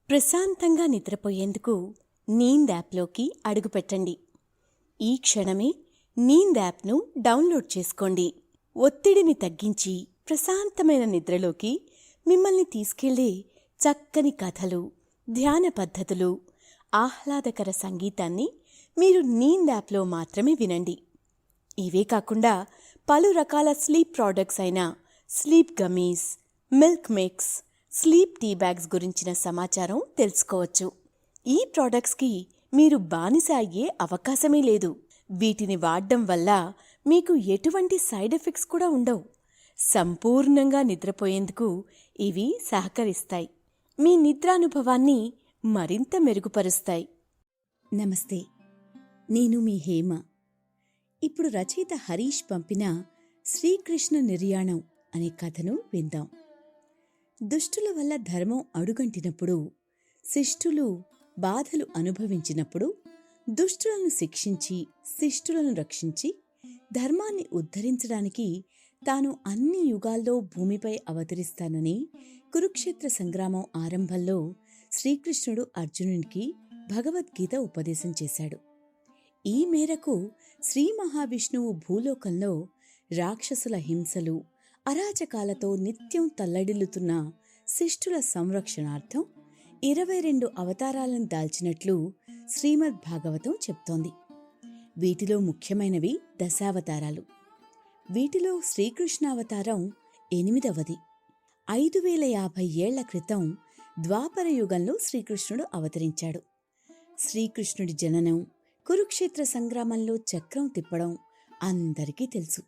ప్రశాంతంగా నిద్రపోయేందుకు నీంద్ యాప్లోకి అడుగుపెట్టండి. ఈ క్షణమే నీంద్ యాప్ను డౌన్లోడ్ చేసుకోండి. ఒత్తిడిని తగ్గించి ప్రశాంతమైన నిద్రలోకి మిమ్మల్ని తీసుకెళ్లే చక్కని కథలు, ధ్యాన పద్ధతులు, ఆహ్లాదకర సంగీతాన్ని మీరు నీంద్ యాప్లో మాత్రమే వినండి. ఇవే కాకుండా పలు రకాల స్లీప్ ప్రోడక్ట్స్ అయిన sleep gummies, milk mix, sleep tea bags గురించిన సమాచారం తెలుసుకోవచ్చు. ఈ ప్రోడక్ట్స్కి మీరు బానిస అయ్యే అవకాశమే లేదు. వీటిని వాడడం వల్ల మీకు ఎటువంటి సైడ్ ఎఫెక్ట్స్ కూడా ఉండవు. సంపూర్ణంగా నిద్రపోయేందుకు ఇవి సహకరిస్తాయి. మీ నిద్రానుభవాన్ని మరింత మెరుగుపరుస్తాయి. నమస్తే, నేను మీ హేమ. ఇప్పుడు రచయిత హరీష్ పంపిన శ్రీకృష్ణ నిర్యాణం అనే కథను విందాం. దుష్టుల వల్ల ధర్మం అడుగంటినప్పుడు, శిష్టులు బాధలు అనుభవించినప్పుడు, దుష్టులను శిక్షించి శిష్టులను రక్షించి ధర్మాన్ని ఉద్ధరించడానికి తాను అన్ని యుగాల్లో భూమిపై అవతరిస్తానని కురుక్షేత్ర సంగ్రామం ఆరంభంలో శ్రీకృష్ణుడు అర్జునునికి భగవద్గీత ఉపదేశం చేశాడు. ఈ మేరకు శ్రీ మహావిష్ణువు భూలోకంలో రాక్షసుల హింసలు, అరాచకాలతో నిత్యం తల్లడిల్లుతున్న శిష్టుల సంరక్షణార్థం 22 అవతారాలను దాల్చినట్లు శ్రీమద్ భాగవతం చెప్తోంది. వీటిలో ముఖ్యమైనవి దశావతారాలు. వీటిలో శ్రీకృష్ణావతారం 8వది. 5050 ఏళ్ల క్రితం ద్వాపర యుగంలో శ్రీకృష్ణుడు అవతరించాడు. శ్రీకృష్ణుడి జననం, కురుక్షేత్ర సంగ్రామంలో చక్రం తిప్పడం అందరికీ తెలుసు.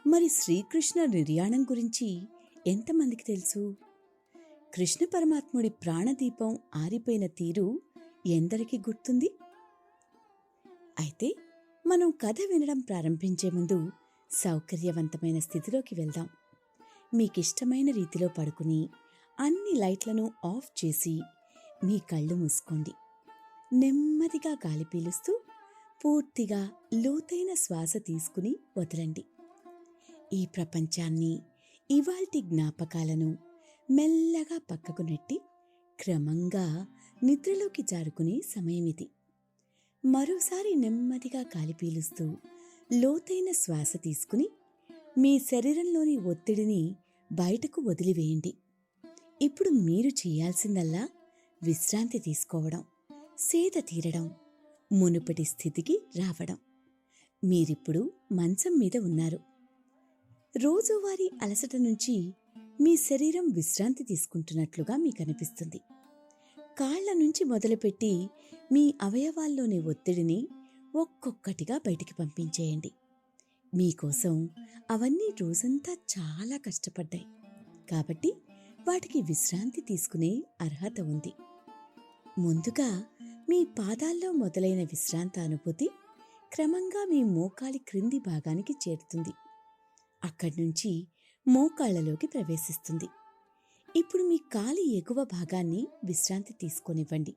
మరి శ్రీకృష్ణ నిర్యాణం గురించి ఎంతమందికి తెలుసు? కృష్ణ పరమాత్ముడి ప్రాణదీపం ఆరిపోయిన తీరు ఎందరికీ గుర్తుంది? అయితే మనం కథ వినడం ప్రారంభించే ముందు సౌకర్యవంతమైన స్థితిలోకి వెళ్దాం. మీకిష్టమైన రీతిలో పడుకుని అన్ని లైట్లను ఆఫ్ చేసి మీ కళ్ళు మూసుకోండి. నెమ్మదిగా గాలి పీలుస్తూ పూర్తిగా లోతైన శ్వాస తీసుకుని వదలండి. ఈ ప్రపంచాన్ని, ఇవాల్టి జ్ఞాపకాలను మెల్లగా పక్కకు నెట్టి క్రమంగా నిద్రలోకి జారుకునే సమయమిది. మరోసారి నెమ్మదిగా గాలి పీలుస్తూ లోతైన శ్వాస తీసుకుని మీ శరీరంలోని ఒత్తిడిని బయటకు వదిలివేయండి. ఇప్పుడు మీరు చేయాల్సిందల్లా విశ్రాంతి తీసుకోవడం, సేద తీరడం, మునుపటి స్థితికి రావడం. మీరిప్పుడు మంచం మీద ఉన్నారు. రోజువారీ అలసట నుంచి మీ శరీరం విశ్రాంతి తీసుకుంటున్నట్లుగా మీకనిపిస్తుంది. కాళ్ల నుంచి మొదలుపెట్టి మీ అవయవాల్లోని ఒత్తిడిని ఒక్కొక్కటిగా బయటికి పంపించేయండి. మీకోసం అవన్నీ రోజంతా చాలా కష్టపడ్డాయి కాబట్టి వాటికి విశ్రాంతి తీసుకునే అర్హత ఉంది. ముందుగా మీ పాదాల్లో మొదలైన విశ్రాంత అనుభూతి క్రమంగా మీ మోకాలి క్రింది భాగానికి చేరుతుంది. అక్కడి నుంచి మోకాళ్లలోకి ప్రవేశిస్తుంది. ఇప్పుడు మీ కాలి ఎగువ భాగాన్ని విశ్రాంతి తీసుకొనివ్వండి.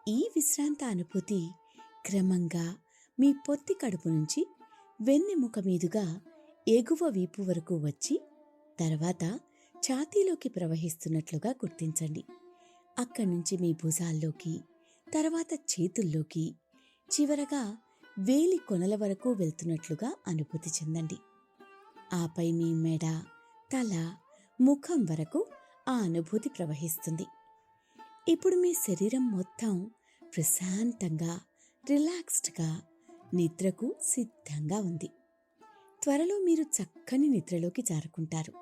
ఈ విశ్రాంత అనుభూతి క్రమంగా మీ పొత్తి కడుపు నుంచి వెన్నెముక మీదుగా ఎగువ వీపు వరకు వచ్చి తర్వాత ఛాతీలోకి ప్రవహిస్తున్నట్లుగా గుర్తించండి. అక్కడి నుంచి మీ భుజాల్లోకి, తర్వాత చేతుల్లోకి, చివరగా వేలి కొనల వరకు వెళ్తున్నట్లుగా అనుభూతి చెందండి. ఆపై మీ మెడ, తల, ముఖం వరకు ఆ అనుభూతి ప్రవహిస్తుంది. ఇప్పుడు మీ శరీరం మొత్తం ప్రశాంతంగా, రిలాక్స్డ్గా, నిద్రకు సిద్ధంగా ఉంది. త్వరలో మీరు చక్కని నిద్రలోకి జారుకుంటారు.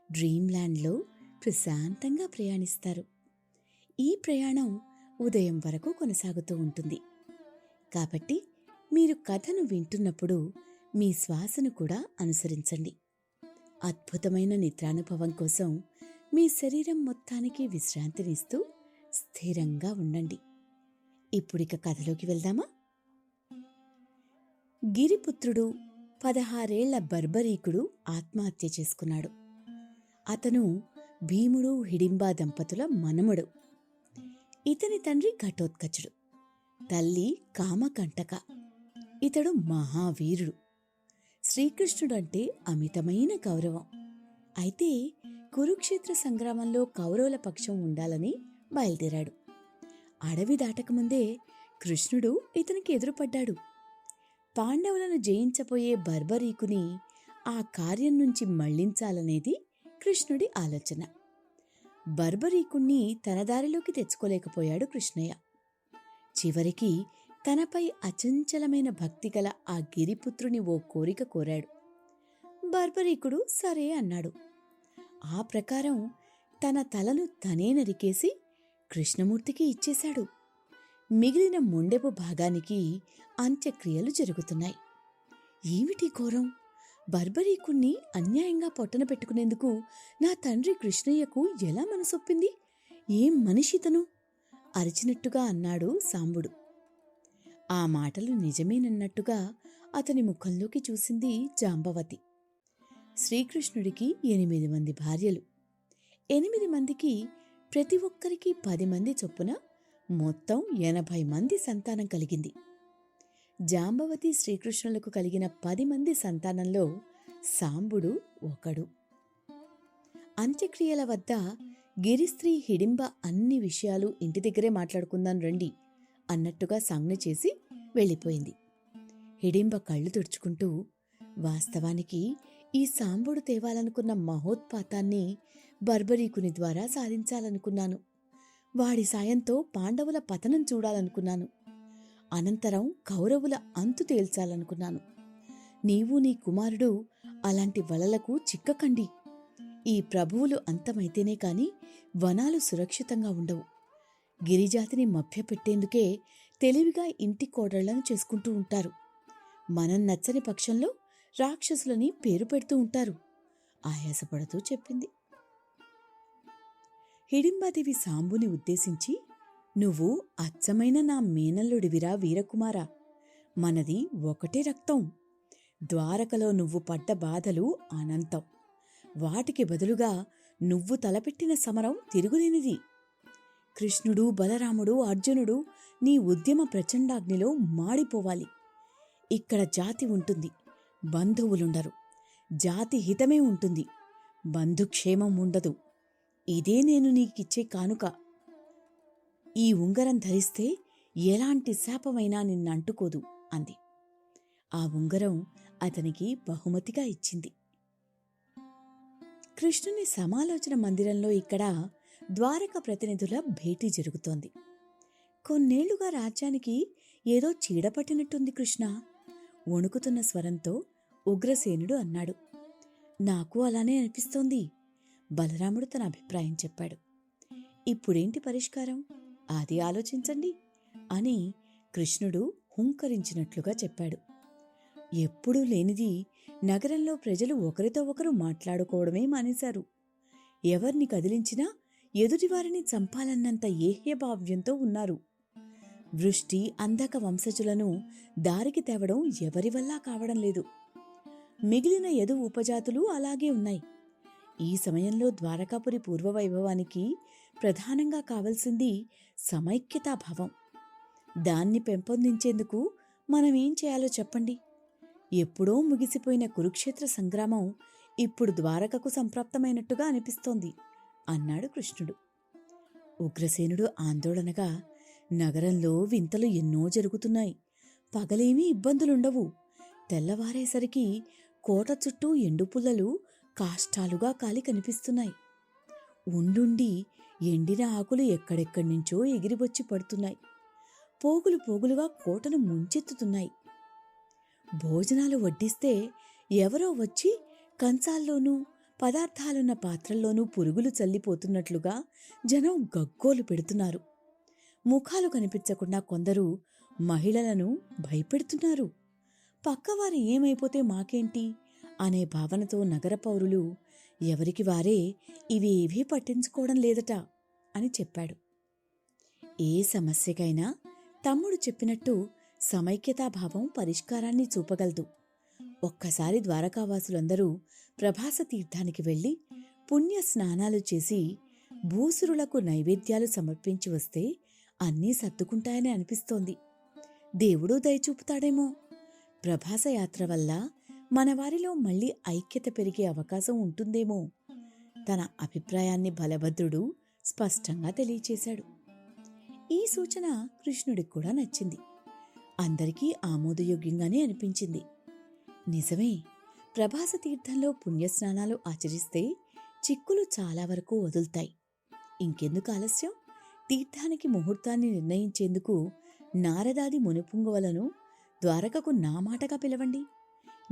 డ్రీమ్ ల్యాండ్లో ప్రశాంతంగా ప్రయాణిస్తారు. ఈ ప్రయాణం ఉదయం వరకు కొనసాగుతూ ఉంటుంది. కాబట్టి మీరు కథను వింటున్నప్పుడు మీ శ్వాసను కూడా అనుసరించండి. అద్భుతమైన నిద్రానుభవం కోసం మీ శరీరం మొత్తానికి విశ్రాంతినిస్తూ స్థిరంగా ఉండండి. ఇప్పుడిక కథలోకి వెళ్దామా? గిరిపుత్రుడు 16 ఏళ్ల బర్బరీకుడు ఆత్మహత్య చేసుకున్నాడు. అతను భీముడు, హిడింబా దంపతుల మనుమడు. ఇతని తండ్రి ఘటోత్కచుడు, తల్లి కామకంటక. ఇతడు మహావీరుడు. శ్రీకృష్ణుడంటే అమితమైన గౌరవం. అయితే కురుక్షేత్ర సంగ్రామంలో కౌరవుల పక్షం ఉండాలని బయలుదేరాడు. అడవి దాటకముందే కృష్ణుడు ఇతనికి ఎదురుపడ్డాడు. పాండవులను జయించబోయే బర్బరీకుని ఆ కార్యం నుంచి మళ్లించాలనేది కృష్ణుడి ఆలోచన. బర్బరీకుణ్ణి తన దారిలోకి తెచ్చుకోలేకపోయాడు కృష్ణయ్య. చివరికి తనపై అచంచలమైన భక్తిగల ఆ గిరిపుత్రుని ఓ కోరిక కోరాడు. బర్బరీకుడు సరే అన్నాడు. ఆ ప్రకారం తన తలను తనే నరికేసి కృష్ణమూర్తికి ఇచ్చేశాడు. మిగిలిన మొండెపు భాగానికి అంత్యక్రియలు జరుగుతున్నాయి. ఏమిటి ఘోరం! బర్బరీకుణ్ణి అన్యాయంగా పొట్టన పెట్టుకునేందుకు నా తండ్రి కృష్ణయ్యకు ఎలా మనసొప్పింది? ఏం మనిషితను? అరిచినట్టుగా అన్నాడు సాంబుడు. ఆ మాటలు నిజమేనన్నట్టుగా అతని ముఖంలోకి చూసింది జాంబవతి. శ్రీకృష్ణుడికి 8 మంది భార్యలు. 8 మందికి ప్రతి ఒక్కరికి 10 మంది చొప్పున మొత్తం 80 మంది సంతానం కలిగింది. జాంబవతి శ్రీకృష్ణులకు కలిగిన 10 మంది సంతానంలో సాంబుడు ఒకడు. అంత్యక్రియల వద్ద గిరిస్త్రీ హిడింబ అన్ని విషయాలు ఇంటి దగ్గరే మాట్లాడుకుందాం రండి అన్నట్టుగా సంజ్ఞ చేసి వెళ్ళిపోయింది. హిడింబ కళ్ళు తుడుచుకుంటూ, వాస్తవానికి ఈ సాంబుడు తేవాలనుకున్న మహోత్పాతాన్ని బర్బరీకుని ద్వారా సాధించాలనుకున్నాను. వాడి సాయంతో పాండవుల పతనం చూడాలనుకున్నాను. అనంతరం కౌరవుల అంతు తేల్చాలనుకున్నాను. నీవు నీ కుమారుడు అలాంటి వలలకు చిక్కకండి. ఈ ప్రభువులు అంతమైతేనే కాని వనాలు సురక్షితంగా ఉండవు. గిరిజాతిని మభ్యపెట్టేందుకే తెలివిగా ఇంటి కోడళ్లను చేసుకుంటూ ఉంటారు. మనం నచ్చని పక్షంలో రాక్షసులని పేరు పెడుతూ ఉంటారు ఆయాసపడుతూ చెప్పింది. హిడింబాదేవి సాంబుని ఉద్దేశించి, నువ్వు అచ్చమైన నా మేనల్లుడివిరా వీరకుమారా. మనది ఒకటే రక్తం. ద్వారకలో నువ్వు పడ్డ బాధలు అనంతం. వాటికి బదులుగా నువ్వు తలపెట్టిన సమరం తిరుగులేనిది. కృష్ణుడు, బలరాముడు, అర్జునుడు నీ ఉద్యమ ప్రచండాగ్నిలో మాడిపోవాలి. ఇక్కడ జాతి ఉంటుంది, బంధువులుండరు. జాతి హితమే ఉంటుంది, బంధుక్షేమం ఉండదు. ఇదే నేను నీకిచ్చే కానుక. ఈ ఉంగరం ధరిస్తే ఎలాంటి శాపమైనా నిన్నంటుకోదు అంది. ఆ ఉంగరం అతనికి బహుమతిగా ఇచ్చింది. కృష్ణుని సమాలోచన మందిరంలో ఇక్కడ ద్వారక ప్రతినిధుల భేటీ జరుగుతోంది. కొన్నేళ్లుగా రాజ్యానికి ఏదో చీడపట్టినట్టుంది కృష్ణ, వణుకుతున్న స్వరంతో ఉగ్రసేనుడు అన్నాడు. నాకు అలానే అనిపిస్తోంది. బలరాముడు తన అభిప్రాయం చెప్పాడు. ఇప్పుడేంటి పరిష్కారం, అది ఆలోచించండి అని కృష్ణుడు హుంకరించినట్లుగా చెప్పాడు. ఎప్పుడూ లేనిది నగరంలో ప్రజలు ఒకరితో ఒకరు మాట్లాడుకోవడమే మానేశారు. ఎవర్ని కదిలించినా ఎదుటివారిని చంపాలన్నంత ఏహ్యభావ్యంతో ఉన్నారు. వృష్టి, అంధక వంశజులను దారికి తేవడం ఎవరి వల్లా కావడం లేదు. మిగిలిన యదు ఉపజాతులు అలాగే ఉన్నాయి. ఈ సమయంలో ద్వారకాపురి పూర్వవైభవానికి ప్రధానంగా కావలసింది సమైక్యతాభావం. దాన్ని పెంపొందించేందుకు మనమేం చేయాలో చెప్పండి. ఎప్పుడో ముగిసిపోయిన కురుక్షేత్ర సంగ్రామం ఇప్పుడు ద్వారకకు సంప్రాప్తమైనట్టుగా అనిపిస్తోంది అన్నాడు కృష్ణుడు. ఉగ్రసేనుడు ఆందోళనగా, నగరంలో వింతలు ఎన్నో జరుగుతున్నాయి. పగలేమీ ఇబ్బందులుండవు. తెల్లవారేసరికి కోట చుట్టూ ఎండుపుల్లలు కాష్టాలుగా కాలి కనిపిస్తున్నాయి. ఉండుండి ఎండిన ఆకులు ఎక్కడెక్కడి నుంచో ఎగిరివచ్చి పడుతున్నాయి. పోగులు పోగులుగా కోటను ముంచెత్తుతున్నాయి. భోజనాలు వడ్డిస్తే ఎవరో వచ్చి కంచాల్లోనూ పదార్థాలున్న పాత్రల్లోనూ పురుగులు చల్లిపోతున్నట్లుగా జనం గగ్గోలు పెడుతున్నారు. ముఖాలు కనిపించకుండా కొందరు మహిళలను భయపెడుతున్నారు. పక్కవారు ఏమైపోతే మాకేంటి అనే భావనతో నగర పౌరులు ఎవరికి వారే ఇవేవీ పట్టించుకోవడం లేదట అని చెప్పాడు. ఏ సమస్యకైనా తమ్ముడు చెప్పినట్టు సమైక్యతాభావం పరిష్కారాన్ని చూపగలదు. ఒక్కసారి ద్వారకావాసులందరూ ప్రభాస తీర్థానికి వెళ్లి పుణ్య స్నానాలు చేసి భూసురులకు నైవేద్యాలు సమర్పించి వస్తే అన్నీ సర్దుకుంటాయని అనిపిస్తోంది. దేవుడు దయచూపుతాడేమో. ప్రభాస యాత్ర వల్ల మనవారిలో మళ్లీ ఐక్యత పెరిగే అవకాశం ఉంటుందేమో. తన అభిప్రాయాన్ని బలభద్రుడు స్పష్టంగా తెలియచేశాడు. ఈ సూచన కృష్ణుడికి కూడా నచ్చింది. అందరికీ ఆమోదయోగ్యంగానే అనిపించింది. నిజమే, ప్రభాస తీర్థంలో పుణ్యస్నానాలు ఆచరిస్తే చిక్కులు చాలా వరకు వదులుతాయి. ఇంకెందుకు ఆలస్యం? తీర్థానికి ముహూర్తాన్ని నిర్ణయించేందుకు నారదాది మునిపుంగవలను ద్వారకకు నా మాటగా పిలవండి.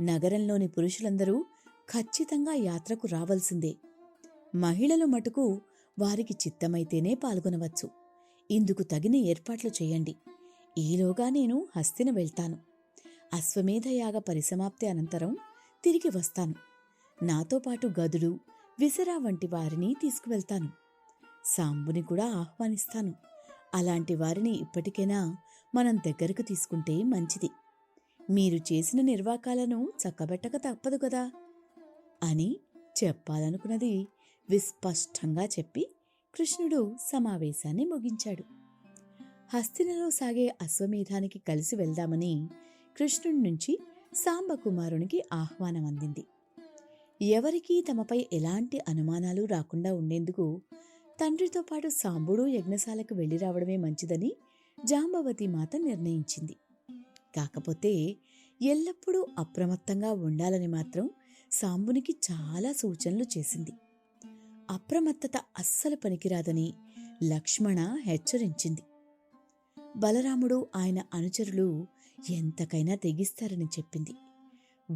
నగరంలోని పురుషులందరూ ఖచ్చితంగా యాత్రకు రావలసిందే. మహిళలు మటుకు వారికి చిత్తమైతేనే పాల్గొనవచ్చు. ఇందుకు తగిన ఏర్పాట్లు చేయండి. ఈలోగా నేను హస్తిన వెళ్తాను. అశ్వమేధయాగ పరిసమాప్తి అనంతరం తిరిగి వస్తాను. నాతో పాటు గదుడు, విసరా వంటి వారిని తీసుకువెళ్తాను. సాంబుని కూడా ఆహ్వానిస్తాను. అలాంటి వారిని ఇప్పటికైనా మనం దగ్గరకు తీసుకుంటే మంచిది. మీరు చేసిన నిర్వాకాలను చక్కబెట్టక తప్పదు కదా అని చెప్పాలనుకున్నది విస్పష్టంగా చెప్పి కృష్ణుడు సమావేశాన్ని ముగించాడు. హస్తినలో సాగే అశ్వమేధానికి కలిసి వెళ్దామని కృష్ణుడి నుంచి సాంబకుమారునికి ఆహ్వానం అందింది. ఎవరికీ తమపై ఎలాంటి అనుమానాలు రాకుండా ఉండేందుకు తండ్రితో పాటు సాంబుడు యజ్ఞశాలకు వెళ్లి రావడమే మంచిదని జాంబవతి మాత నిర్ణయించింది. కాకపోతే ఎల్లప్పుడూ అప్రమత్తంగా ఉండాలని మాత్రం సాంబునికి చాలా సూచనలు చేసింది. అప్రమత్తత అస్సలు పనికిరాదని లక్ష్మణ హెచ్చరించింది. బలరాముడు ఆయన అనుచరులు ఎంతకైనా తెగిస్తారని చెప్పింది.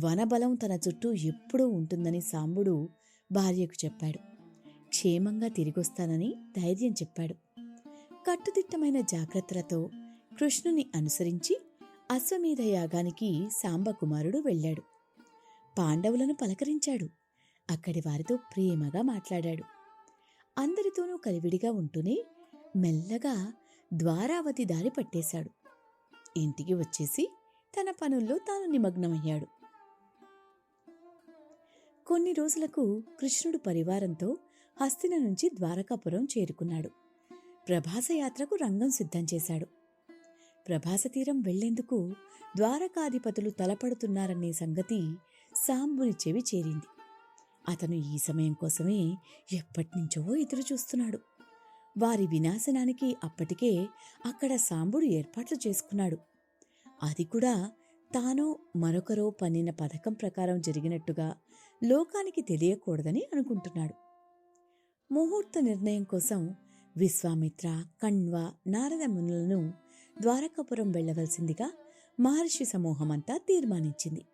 వనబలం తన చుట్టూ ఎప్పుడూ ఉంటుందని సాంబుడు భార్యకు చెప్పాడు. క్షేమంగా తిరిగొస్తానని ధైర్యం చెప్పాడు. కట్టుదిట్టమైన జాగ్రత్తలతో కృష్ణుని అనుసరించి అశ్వమేధ యాగానికి సాంబకుమారుడు వెళ్ళాడు. పాండవులను పలకరించాడు. అక్కడి వారితో ప్రేమగా మాట్లాడాడు. అందరితోనూ కలివిడిగా ఉంటూనే మెల్లగా ద్వారావతి దారి పట్టేశాడు. ఇంటికి వచ్చేసి తన పనుల్లో తాను నిమగ్నమయ్యాడు. కొన్ని రోజులకు కృష్ణుడు పరివారంతో హస్తిన నుంచి ద్వారకాపురం చేరుకున్నాడు. ప్రభాసయాత్రకు రంగం సిద్ధం చేశాడు. ప్రభాస తీరం వెళ్లేందుకు ద్వారకాధిపతులు తలపడుతున్నారనే సంగతి సాంబుని చెవి చేరింది. అతను ఈ సమయం కోసమే ఎప్పటినుంచో ఎదురుచూస్తున్నాడు. వారి వినాశనానికి అప్పటికే అక్కడ సాంబుడు ఏర్పాట్లు చేసుకున్నాడు. అది కూడా తానో మరొకరో పన్నిన పథకం ప్రకారం జరిగినట్టుగా లోకానికి తెలియకూడదని అనుకుంటున్నాడు. ముహూర్త నిర్ణయం కోసం విశ్వామిత్ర, కణ్వ, నారద మునులను ద్వారకాపురం వెళ్లవలసిందిగా మహర్షి సమూహమంతా తీర్మానించింది.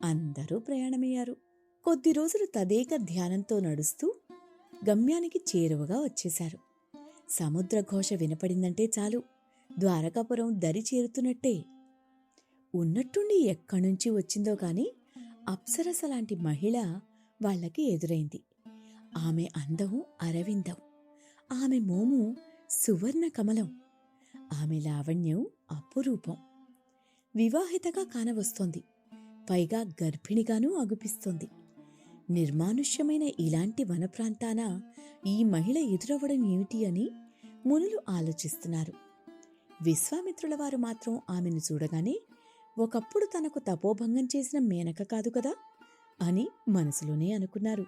అందరూ ప్రయాణమయ్యారు. కొద్ది రోజులు తదేక ధ్యానంతో నడుస్తూ గమ్యానికి చేరువగా వచ్చేశారు. సముద్రఘోష వినపడిందంటే చాలు, ద్వారకాపురం దరి చేరుతున్నట్టే. ఉన్నట్టుండి ఎక్కడ్నుంచి వచ్చిందో కాని అప్సరస లాంటి మహిళ వాళ్లకి ఎదురైంది. ఆమె అందం అరవిందం, ఆమె మోము సువర్ణ కమలం, ఆమె లావణ్యం అపురూపం. వివాహితగా కానవస్తోంది, పైగా గర్భిణిగానూ అగుపిస్తోంది. నిర్మానుష్యమైన ఇలాంటి వనప్రాంతాన ఈ మహిళ ఎదురవ్వడం ఏమిటి అని మునులు ఆలోచిస్తున్నారు. విశ్వామిత్రుల వారు మాత్రం ఆమెను చూడగానే ఒకప్పుడు తనకు తపోభంగం చేసిన మేనక కాదు కదా అని మనసులోనే అనుకున్నారు.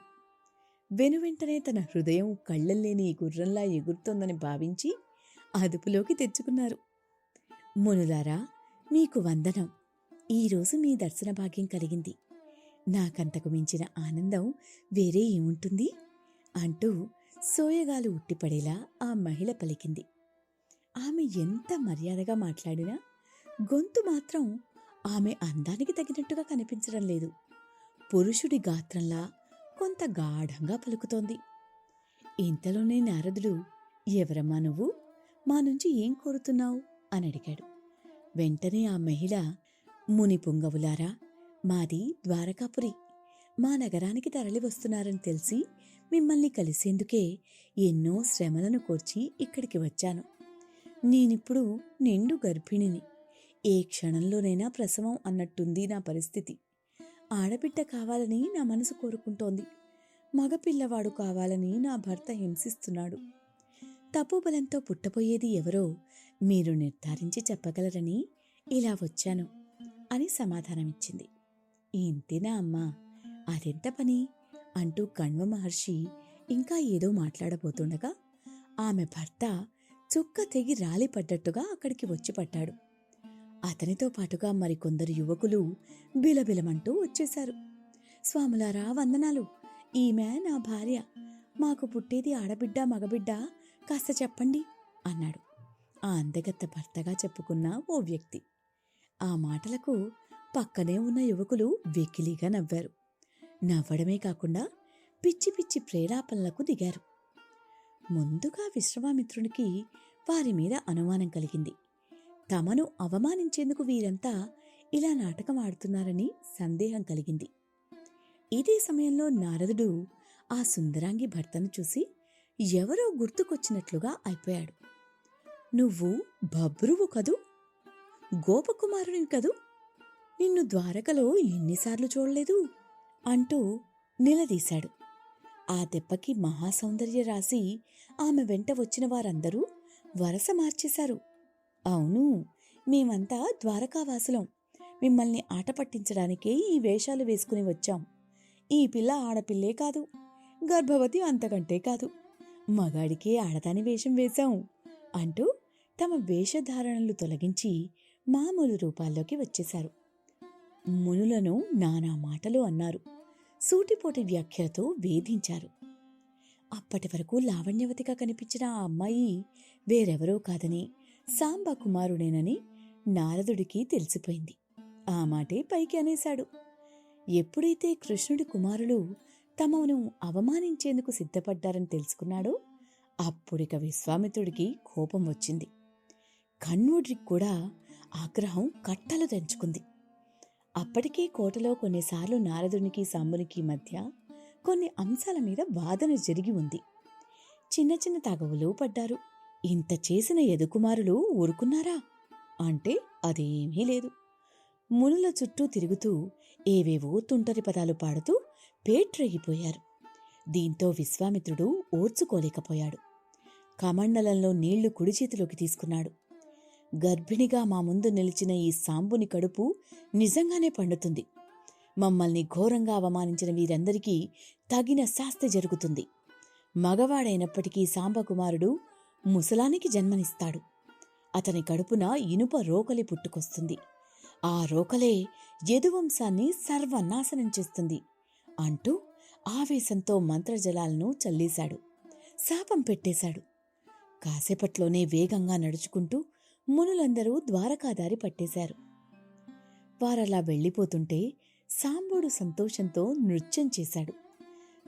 వెనువెంటనే తన హృదయం కళ్ళల్లేని గుర్రంలా ఎగురుతోందని భావించి అదుపులోకి తెచ్చుకున్నారు. మునులారా, మీకు వందనం. ఈరోజు మీ దర్శన భాగ్యం కలిగింది. నాకంతకు మించిన ఆనందం వేరే ఏముంటుంది అంటూ సోయగాలు ఉట్టిపడేలా ఆ మహిళ పలికింది. ఆమె ఎంత మర్యాదగా మాట్లాడినా గొంతు మాత్రం ఆమె అందానికి తగినట్టుగా కనిపించడం లేదు. పురుషుడి గాత్రంలా కొంత గాఢంగా పలుకుతోంది. ఇంతలోనే నారదుడు, ఎవరమ్మా నువ్వు? మా నుంచి ఏం కోరుతున్నావు అని అడిగాడు. వెంటనే ఆ మహిళ, ముని పుంగవులారా, మాది ద్వారకాపురి. మా నగరానికి తరలి వస్తున్నారని తెలిసి మిమ్మల్ని కలిసేందుకే ఎన్నో శ్రమలను కోర్చి ఇక్కడికి వచ్చాను. నేనిప్పుడు నిండు గర్భిణిని. ఏ క్షణంలోనైనా ప్రసవం అన్నట్టుంది నా పరిస్థితి. ఆడబిడ్డ కావాలని నా మనసు కోరుకుంటోంది. మగపిల్లవాడు కావాలని నా భర్త హింసిస్తున్నాడు. తపోబలంతో పుట్టబోయేది ఎవరో మీరు నిర్ధారించి చెప్పగలరని ఇలా వచ్చాను అని సమాధానమిచ్చింది. ఇంతేనా అమ్మా? అదెంత పని అంటూ కణ్వ మహర్షి ఇంకా ఏదో మాట్లాడబోతుండగా ఆమె భర్త చుక్క తెగి రాలిపడ్డట్టుగా అక్కడికి వచ్చి పట్టాడు. అతనితో పాటుగా మరికొందరు యువకులు బిలబిలమంటూ వచ్చేశారు. స్వాములారా, వందనాలు. ఈమె నా భార్య. మాకు పుట్టేది ఆడబిడ్డ మగబిడ్డ, కాస్త చెప్పండి అన్నాడు ఆ అందగత్త భర్తగా చెప్పుకున్న ఓ వ్యక్తి. ఆ మాటలకు పక్కనే ఉన్న యువకులు వెకిలిగా నవ్వారు. నవ్వడమే కాకుండా పిచ్చి పిచ్చి ప్రేలాపనలకు దిగారు. ముందుగా విశ్వామిత్రునికి వారి మీద అనుమానం కలిగింది. తమను అవమానించేందుకు వీరంతా ఇలా నాటకం ఆడుతున్నారని సందేహం కలిగింది. ఇదే సమయంలో నారదుడు ఆ సుందరాంగి భర్తను చూసి ఎవరో గుర్తుకొచ్చినట్లుగా అయిపోయాడు. నువ్వు బభ్రువు కదూ, గోపకుమారుని కదూ, నిన్ను ద్వారకలో ఎన్నిసార్లు చూడలేదు అంటూ నిలదీశాడు. ఆ దెబ్బకి మహాసౌందర్య రాశి ఆమె వెంట వచ్చిన వారందరూ వరస మార్చేశారు. అవును, మేమంతా ద్వారకావాసులం. మిమ్మల్ని ఆట పట్టించడానికే ఈ వేషాలు వేసుకుని వచ్చాం. ఈ పిల్ల ఆడపిల్లే కాదు, గర్భవతి అంతకంటే కాదు, మగాడికే ఆడదాని వేషం వేశాం అంటూ తమ వేషధారణలు తొలగించి మామూలు రూపాల్లోకి వచ్చేశారు. మునులను నానా మాటలు అన్నారు. సూటిపోటి వ్యాఖ్యలతో వేధించారు. అప్పటి వరకు లావణ్యవతిగా కనిపించిన ఆ అమ్మాయి వేరెవరో కాదని సాంబ కుమారుడేనని నారదుడికి తెలిసిపోయింది. ఆ మాటే పైకి అనేశాడు. ఎప్పుడైతే కృష్ణుడి కుమారులు తమను అవమానించేందుకు సిద్ధపడ్డారని తెలుసుకున్నాడో అప్పుడిక విశ్వామిత్రుడికి కోపం వచ్చింది. కన్నుడికి కూడా ఆగ్రహం కట్టలు తెంచుకుంది. అప్పటికే కోటలో కొన్నిసార్లు నారదునికి సాంబునికి మధ్య కొన్ని అంశాల మీద వాదన జరిగి ఉంది. చిన్న చిన్న తగవులు పడ్డారు. ఇంత చేసిన యదుకుమారులు ఊరుకున్నారా అంటే అదేమీ లేదు. మునుల చుట్టూ తిరుగుతూ ఏవేవో తుంటరి పదాలు పాడుతూ పేట్రెగిపోయారు. దీంతో విశ్వామిత్రుడు ఓర్చుకోలేకపోయాడు. కమండలంలో నీళ్లు కుడి చేతిలోకి తీసుకున్నాడు. గర్భిణిగా మా ముందు నిలిచిన ఈ సాంబుని కడుపు నిజంగానే పండుతుంది. మమ్మల్ని ఘోరంగా అవమానించిన వీరందరికీ తగిన శాస్తి జరుగుతుంది. మగవాడైనప్పటికీ సాంబకుమారుడు ముసలానికి జన్మనిస్తాడు. అతని కడుపున ఇనుప రోకలి పుట్టుకొస్తుంది. ఆ రోకలే యదువంశాన్ని సర్వనాశనం చేస్తుంది అంటూ ఆవేశంతో మంత్రజలాలను చల్లేశాడు. శాపం పెట్టేశాడు. కాసేపట్లోనే వేగంగా నడుచుకుంటూ మునులందరూ ద్వారకాదారి పట్టేశారు. వారలా వెళ్ళిపోతుంటే సాంబుడు సంతోషంతో నృత్యం చేశాడు.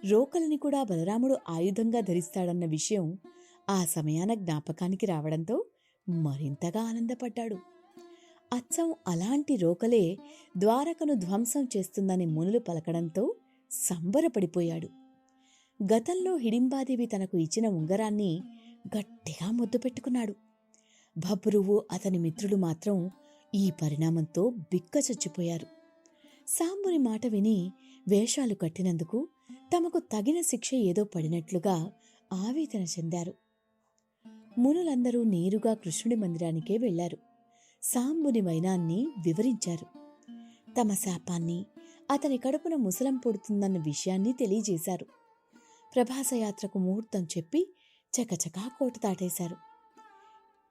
రోకలిని కూడా బలరాముడు ఆయుధంగా ధరిస్తాడన్న విషయం ఆ సమయాన జ్ఞాపకానికి రావడంతో మరింతగా ఆనందపడ్డాడు. అచ్చం అలాంటి రోకలే ద్వారకను ధ్వంసం చేస్తుందని మునులు పలకడంతో సంబరపడిపోయాడు. గతంలో హిడింబాదేవి తనకు ఇచ్చిన ఉంగరాన్ని గట్టిగా ముద్దు పెట్టుకున్నాడు. భబ్రువు అతని మిత్రులు మాత్రం ఈ పరిణామంతో బిక్కచచ్చిపోయారు. సాంబుని మాట విని వేషాలు కట్టినందుకు తమకు తగిన శిక్ష ఏదో పడినట్లుగా ఆవేదన చెందారు. మునులందరూ నేరుగా కృష్ణుడి మందిరానికే వెళ్లారు. సాంబుని వైనాన్ని వివరించారు. తమ శాపాన్ని, అతని కడుపున ముసలం పుడుతుందన్న విషయాన్ని తెలియజేశారు. ప్రభాసయాత్రకు ముహూర్తం చెప్పి చకచకా కోట దాటేశారు.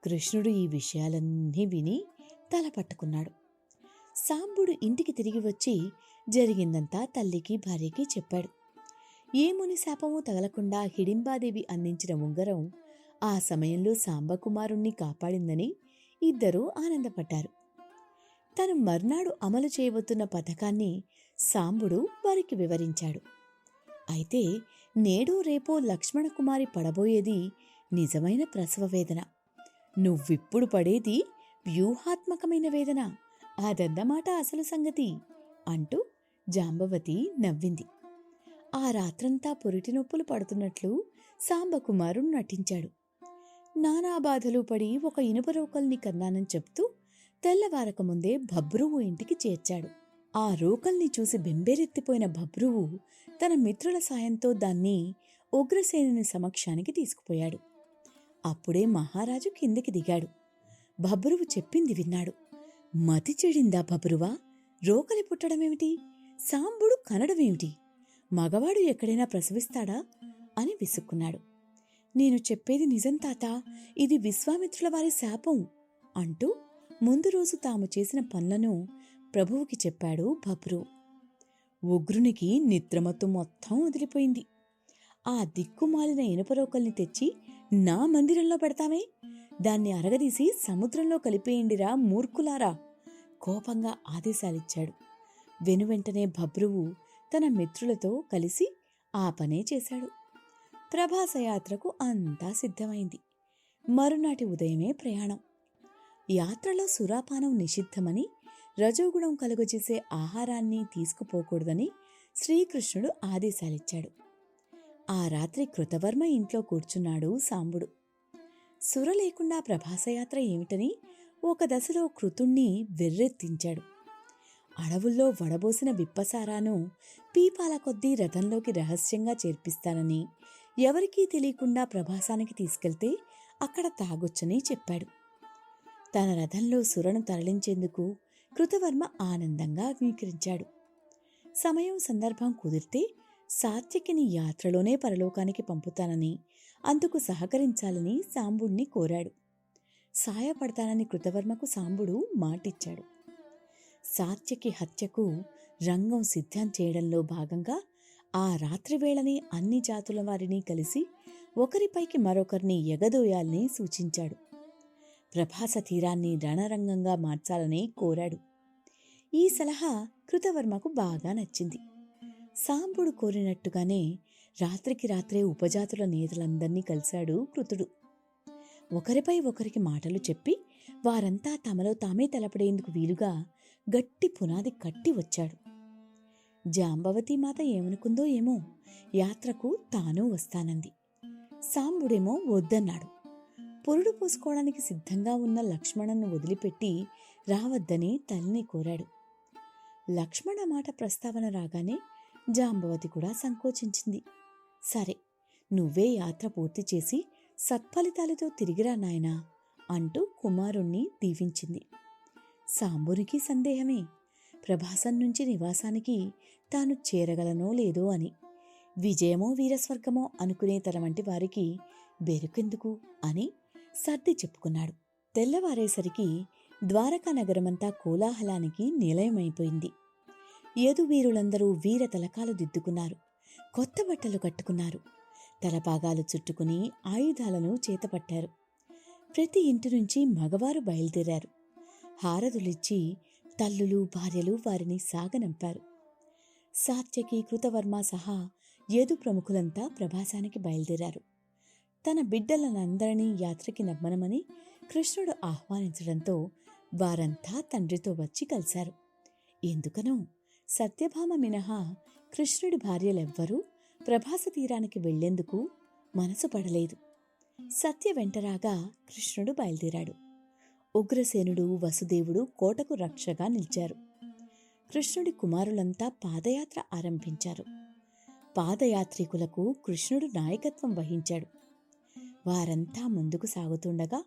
కృష్ణుడు ఈ విషయాలన్నీ విని తల పట్టుకున్నాడు. సాంబుడు ఇంటికి తిరిగి వచ్చి జరిగిందంతా తల్లికి భార్యకి చెప్పాడు. ఏ ముని శాపమూ తగలకుండా హిడింబాదేవి అందించిన ఉంగరం ఆ సమయంలో సాంబకుమారుణ్ణి కాపాడిందని ఇద్దరూ ఆనందపడ్డారు. తను మర్నాడు అమలు చేయబోతున్న పథకాన్ని సాంబుడు వారికి వివరించాడు. అయితే నేడో రేపో లక్ష్మణకుమారి పడబోయేది నిజమైన ప్రసవ వేదన. నువ్విప్పుడు పడేది వ్యూహాత్మకమైన వేదన. అదన్నమాట అసలు సంగతి అంటూ జాంబవతి నవ్వింది. ఆ రాత్రంతా పురిటి నొప్పులు పడుతున్నట్లు సాంబకుమారుడు నటించాడు. నానా బాధలు పడి ఒక ఇనుప రోకల్ని కన్నానని చెప్తూ తెల్లవారకముందే భబ్రువు ఇంటికి చేర్చాడు. ఆ రోకల్ని చూసి బెంబేరెత్తిపోయిన భబ్రువు తన మిత్రుల సాయంతో దాన్ని ఉగ్రసేనుని సమక్షానికి తీసుకుపోయాడు. అప్పుడే మహారాజు కిందికి దిగాడు. భబ్రువు చెప్పింది విన్నాడు. మతి చెడిందా భబ్రువా? రోకలి పుట్టడమేమిటి? సాంబుడు కనడమేమిటి? మగవాడు ఎక్కడైనా ప్రసవిస్తాడా అని విసుక్కున్నాడు. నేను చెప్పేది నిజం తాత, ఇది విశ్వామిత్రుల వారి శాపం అంటూ ముందు రోజు తాము చేసిన పనులను ప్రభువుకి చెప్పాడు భబ్రు. ఉగ్రునికి నిద్రమత్తు మొత్తం వదిలిపోయింది. ఆ దిక్కుమాలిన ఇనుపరోకల్ని తెచ్చి నా మందిరంలో పెడతామే, దాన్ని అరగదీసి సముద్రంలో కలిపేయండిరా మూర్ఖులారా కోపంగా ఆదేశాలిచ్చాడు. వెనువెంటనే భబ్రువు తన మిత్రులతో కలిసి ఆ పనే చేశాడు. ప్రభాసయాత్రకు అంతా సిద్ధమైంది. మరునాటి ఉదయమే ప్రయాణం. యాత్రలో సురాపానం నిషిద్ధమని, రజోగుణం కలుగజేసే ఆహారాన్ని తీసుకుపోకూడదని శ్రీకృష్ణుడు ఆదేశాలిచ్చాడు. ఆ రాత్రి కృతవర్మ ఇంట్లో కూర్చున్నాడు సాంబుడు. సుర లేకుండా ప్రభాసయాత్ర ఏమిటని ఒక దశలో కృతుణ్ణి వెర్రెత్తించాడు. అడవుల్లో వడబోసిన విప్పసారాను పీపాల కొద్దీ రథంలోకి రహస్యంగా చేర్పిస్తానని, ఎవరికీ తెలియకుండా ప్రభాసానికి తీసుకెళ్తే అక్కడ తాగొచ్చని చెప్పాడు. తన రథంలో సురను తరలించేందుకు కృతవర్మ ఆనందంగా అంగీకరించాడు. సమయం సందర్భం కుదిరితే సాత్యకిని యాత్రలోనే పరలోకానికి పంపుతానని, అందుకు సహకరించాలని సాంబుణ్ణి కోరాడు. సాయపడతానని కృతవర్మకు సాంబుడు మాటిచ్చాడు. సాత్యకి హత్యకు రంగం సిద్ధం చేయడంలో భాగంగా ఆ రాత్రివేళని అన్ని జాతుల వారిని కలిసి ఒకరిపైకి మరొకరిని ఎగదోయాలని సూచించాడు. ప్రభాస తీరాన్ని రణరంగంగా మార్చాలని కోరాడు. ఈ సలహా కృతవర్మకు బాగా నచ్చింది. సాంబుడు కోరినట్టుగానే రాత్రికి రాత్రే ఉపజాతుల నేతలందర్నీ కలిశాడు కృతుడు. ఒకరిపై ఒకరికి మాటలు చెప్పి వారంతా తమలో తామే తలపడేందుకు వీలుగా గట్టి పునాది కట్టి వచ్చాడు. జాంబవతి మాత ఏమనుకుందో ఏమో, యాత్రకు తానూ వస్తానంది. సాంబుడేమో వద్దన్నాడు. పురుడు పూసుకోవడానికి సిద్ధంగా ఉన్న లక్ష్మణను వదిలిపెట్టి రావద్దని తల్లిని కోరాడు. లక్ష్మణ మాట ప్రస్తావన రాగానే జాంబవతి కూడా సంకోచించింది. సరే, నువ్వే యాత్ర పూర్తి చేసి సత్ఫలితాలతో తిరిగిరా నాయనా అంటూ కుమారుణ్ణి దీవించింది. సాంబునికి సందేహమే, ప్రభాసం నుంచి నివాసానికి తాను చేరగలనో లేదో అని. విజయమో వీరస్వర్గమో అనుకునే తన వంటి వారికి బెరుకెందుకు అని సర్ది చెప్పుకున్నాడు. తెల్లవారేసరికి ద్వారకా నగరమంతా కోలాహలానికి నిలయమైపోయింది. యదువీరులందరూ వీర తలకాలు దిద్దుకున్నారు. కొత్త బట్టలు కట్టుకున్నారు. తలపాగాలు చుట్టుకుని ఆయుధాలను చేతపట్టారు. ప్రతి ఇంటి నుంచి మగవారు బయలుదేరారు. హారతులిచ్చి తల్లులు భార్యలు వారిని సాగనంపారు. సాత్యకి కృతవర్మ సహా యదు ప్రముఖులంతా ప్రభాసానికి బయలుదేరారు. తన బిడ్డలనందరినీ యాత్రకి నమ్మనమని కృష్ణుడు ఆహ్వానించడంతో వారంతా తండ్రితో వచ్చి కలిశారు. ఎందుకనో సత్యభామ మినహా కృష్ణుడి భార్యలెవ్వరూ ప్రభాస తీరానికి వెళ్లేందుకు మనసు పడలేదు. సత్య వెంటరాగా కృష్ణుడు బయలుదేరాడు. ఉగ్రసేనుడు వసుదేవుడు కోటకు రక్షగా నిలిచారు. కృష్ణుడి కుమారులంతా పాదయాత్ర ఆరంభించారు. పాదయాత్రికులకు కృష్ణుడు నాయకత్వం వహించాడు. వారంతా ముందుకు సాగుతుండగా